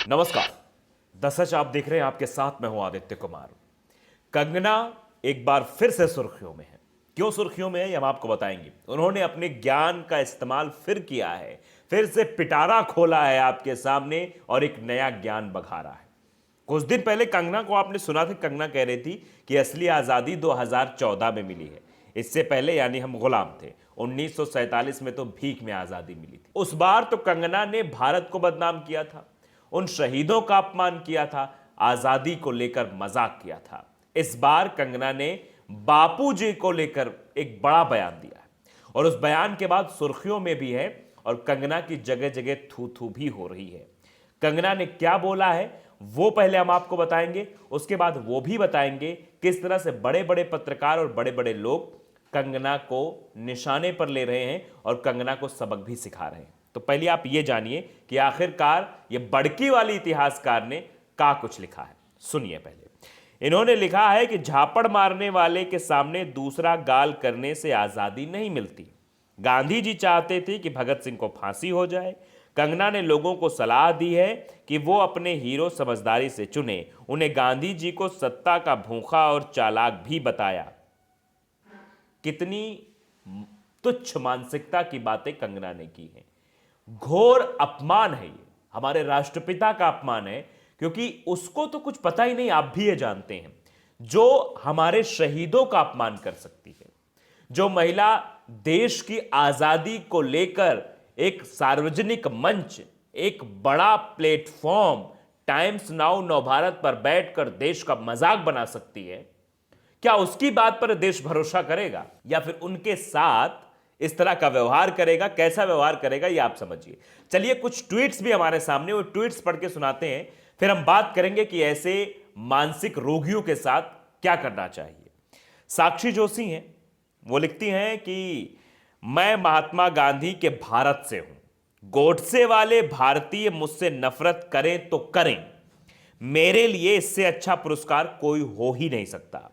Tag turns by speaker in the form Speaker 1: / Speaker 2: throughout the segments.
Speaker 1: नमस्कार। The such आप देख रहे हैं, आपके साथ मैं हूं आदित्य कुमार। कंगना एक बार फिर से सुर्खियों में है। क्यों सुर्खियों में है ये हम आपको बताएंगे। उन्होंने अपने ज्ञान का इस्तेमाल फिर किया है, फिर से पिटारा खोला है आपके सामने और एक नया ज्ञान बघारा है। कुछ दिन पहले कंगना को आपने सुना था, कंगना कह रही थी कि असली आजादी 2014 में मिली है। इससे पहले यानी हम गुलाम थे। 1947 में तो भीख में आजादी मिली थी। उस बार तो कंगना ने भारत को बदनाम किया था, उन शहीदों का अपमान किया था, आजादी को लेकर मजाक किया था। इस बार कंगना ने बापू जी को लेकर एक बड़ा बयान दिया है और उस बयान के बाद सुर्खियों में भी है और कंगना की जगह जगह थू थू भी हो रही है। कंगना ने क्या बोला है वो पहले हम आपको बताएंगे, उसके बाद वो भी बताएंगे किस तरह से बड़े बड़े पत्रकार और बड़े बड़े लोग कंगना को निशाने पर ले रहे हैं और कंगना को सबक भी सिखा रहे हैं। तो पहले आप ये जानिए कि आखिरकार ये बड़की वाली इतिहासकार ने क्या कुछ लिखा है। सुनिए पहले। इन्होंने लिखा है कि झापड़ मारने वाले के सामने दूसरा गाल करने से आजादी नहीं मिलती। गांधी जी चाहते थे कि भगत सिंह को फांसी हो जाए। कंगना ने लोगों को सलाह दी है कि वो अपने हीरो समझदारी से चुने। उन्हें गांधी जी को सत्ता का भूखा और चालाक भी बताया। कितनी तुच्छ मानसिकता की बातें कंगना ने की हैं। घोर अपमान है ये, हमारे राष्ट्रपिता का अपमान है, क्योंकि उसको तो कुछ पता ही नहीं, आप भी ये जानते हैं। जो हमारे शहीदों का अपमान कर सकती है, जो महिला देश की आजादी को लेकर एक सार्वजनिक मंच, एक बड़ा प्लेटफॉर्म टाइम्स नाउ नवभारत पर बैठकर देश का मजाक बना सकती है, क्या उसकी बात पर देश भरोसा करेगा या फिर उनके साथ इस तरह का व्यवहार करेगा? कैसा व्यवहार करेगा ये आप समझिए। चलिए कुछ ट्वीट्स भी हमारे सामने, वो ट्वीट्स पढ़ के सुनाते हैं, फिर हम बात करेंगे कि ऐसे मानसिक रोगियों के साथ क्या करना चाहिए। साक्षी जोशी हैं, वो लिखती हैं कि मैं महात्मा गांधी के भारत से हूं। गोडसे वाले भारतीय मुझसे नफरत करें तो करें, मेरे लिए इससे अच्छा पुरस्कार कोई हो ही नहीं सकता।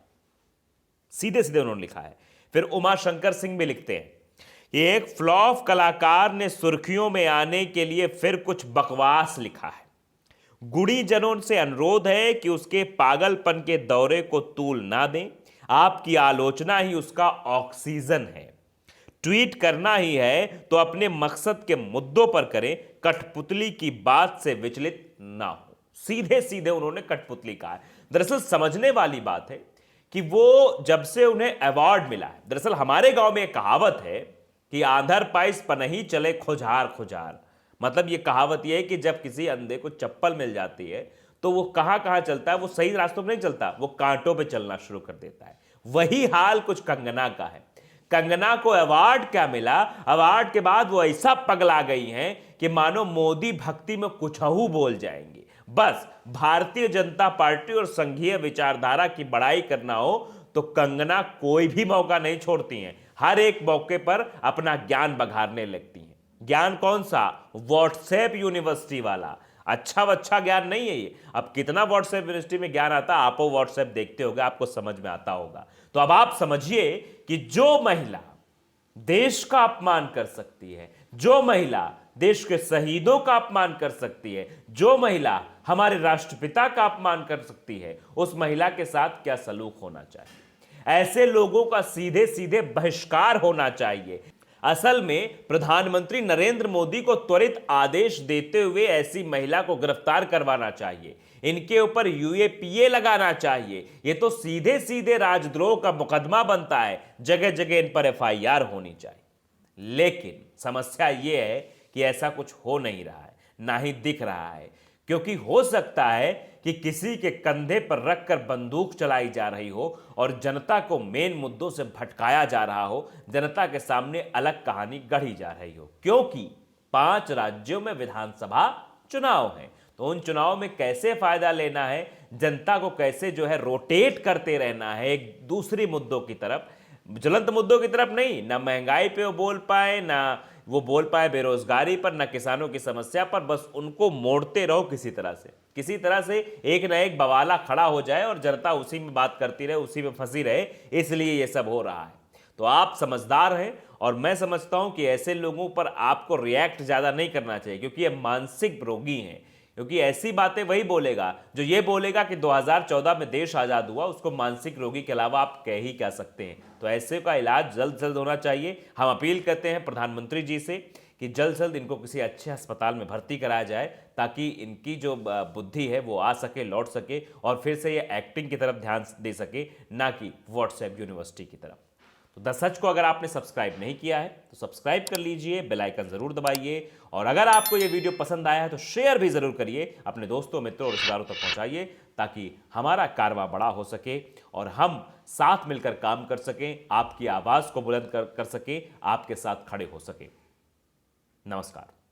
Speaker 1: सीधे सीधे उन्होंने लिखा है। फिर उमा शंकर सिंह भी लिखते हैं कि एक फ्लॉप कलाकार ने सुर्खियों में आने के लिए फिर कुछ बकवास लिखा है। गुड़ी जनों से अनुरोध है कि उसके पागलपन के दौरे को तूल ना दें। आपकी आलोचना ही उसका ऑक्सीजन है। ट्वीट करना ही है तो अपने मकसद के मुद्दों पर करें, कठपुतली की बात से विचलित ना हो। सीधे सीधे उन्होंने कठपुतली कहा है। दरअसल समझने वाली बात है कि वो जब से उन्हें अवार्ड मिला है, दरअसल हमारे गांव में एक कहावत है कि आंधर पाइस पनही चले खुजार खुजार। मतलब ये कहावत ये है कि जब किसी अंधे को चप्पल मिल जाती है तो वो कहां कहां चलता है, वो सही रास्तों पर नहीं चलता, वो कांटों पे चलना शुरू कर देता है। वही हाल कुछ कंगना का है। कंगना को अवार्ड क्या मिला, अवार्ड के बाद वो ऐसा पगला गई हैं कि मानो मोदी भक्ति में कुछहू बोल जाएंगे। बस भारतीय जनता पार्टी और संघीय विचारधारा की बड़ाई करना हो तो कंगना कोई भी मौका नहीं छोड़ती हैं। हर एक मौके पर अपना ज्ञान बघारने लगती हैं। ज्ञान कौन सा? व्हाट्सएप यूनिवर्सिटी वाला। अच्छा ज्ञान नहीं है ये। अब कितना व्हाट्सएप यूनिवर्सिटी में ज्ञान आता, आप व्हाट्सएप देखते होगे, आपको समझ में आता होगा। तो अब आप समझिए कि जो महिला देश का अपमान कर सकती है, जो महिला देश के शहीदों का अपमान कर सकती है, जो महिला हमारे राष्ट्रपिता का अपमान कर सकती है, उस महिला के साथ क्या सलूक होना चाहिए? ऐसे लोगों का सीधे सीधे बहिष्कार होना चाहिए। असल में प्रधानमंत्री नरेंद्र मोदी को त्वरित आदेश देते हुए ऐसी महिला को गिरफ्तार करवाना चाहिए। इनके ऊपर यूएपीए लगाना चाहिए। ये तो सीधे सीधे राजद्रोह का मुकदमा बनता है। जगह जगह इन पर एफआईआर होनी चाहिए। लेकिन समस्या यह है कि ऐसा कुछ हो नहीं रहा है, ना ही दिख रहा है। क्योंकि हो सकता है कि किसी के कंधे पर रखकर बंदूक चलाई जा रही हो और जनता को मेन मुद्दों से भटकाया जा रहा हो, जनता के सामने अलग कहानी गढ़ी जा रही हो। क्योंकि 5 राज्यों में विधानसभा चुनाव है, तो उन चुनाव में कैसे फायदा लेना है, जनता को कैसे जो है रोटेट करते रहना है एक दूसरी मुद्दों की तरफ, ज्वलंत मुद्दों की तरफ नहीं। ना महंगाई पे वो बोल पाए, ना वो बोल पाए बेरोजगारी पर, ना किसानों की समस्या पर। बस उनको मोड़ते रहो किसी तरह से एक ना एक बवाला खड़ा हो जाए और जनता उसी में बात करती रहे, उसी में फंसी रहे। इसलिए ये सब हो रहा है। तो आप समझदार हैं और मैं समझता हूं कि ऐसे लोगों पर आपको रिएक्ट ज्यादा नहीं करना चाहिए, क्योंकि ये मानसिक रोगी हैं। क्योंकि ऐसी बातें वही बोलेगा जो ये बोलेगा कि 2014 में देश आजाद हुआ, उसको मानसिक रोगी के अलावा आप कह ही क्या सकते हैं। तो ऐसे का इलाज जल्द से जल्द होना चाहिए। हम अपील करते हैं प्रधानमंत्री जी से कि जल्द से जल्द इनको किसी अच्छे अस्पताल में भर्ती कराया जाए, ताकि इनकी जो बुद्धि है वो आ सके, लौट सके, और फिर से ये एक्टिंग की तरफ ध्यान दे सके, ना कि व्हाट्सएप यूनिवर्सिटी की तरफ। तो द सच को अगर आपने सब्सक्राइब नहीं किया है तो सब्सक्राइब कर लीजिए, बेल आइकन जरूर दबाइए, और अगर आपको ये वीडियो पसंद आया है तो शेयर भी जरूर करिए, अपने दोस्तों, मित्रों और रिश्तेदारों तक पहुंचाइए, ताकि हमारा कारवां बड़ा हो सके और हम साथ मिलकर काम कर सकें, आपकी आवाज को बुलंद कर सकें, आपके साथ खड़े हो सकें। नमस्कार।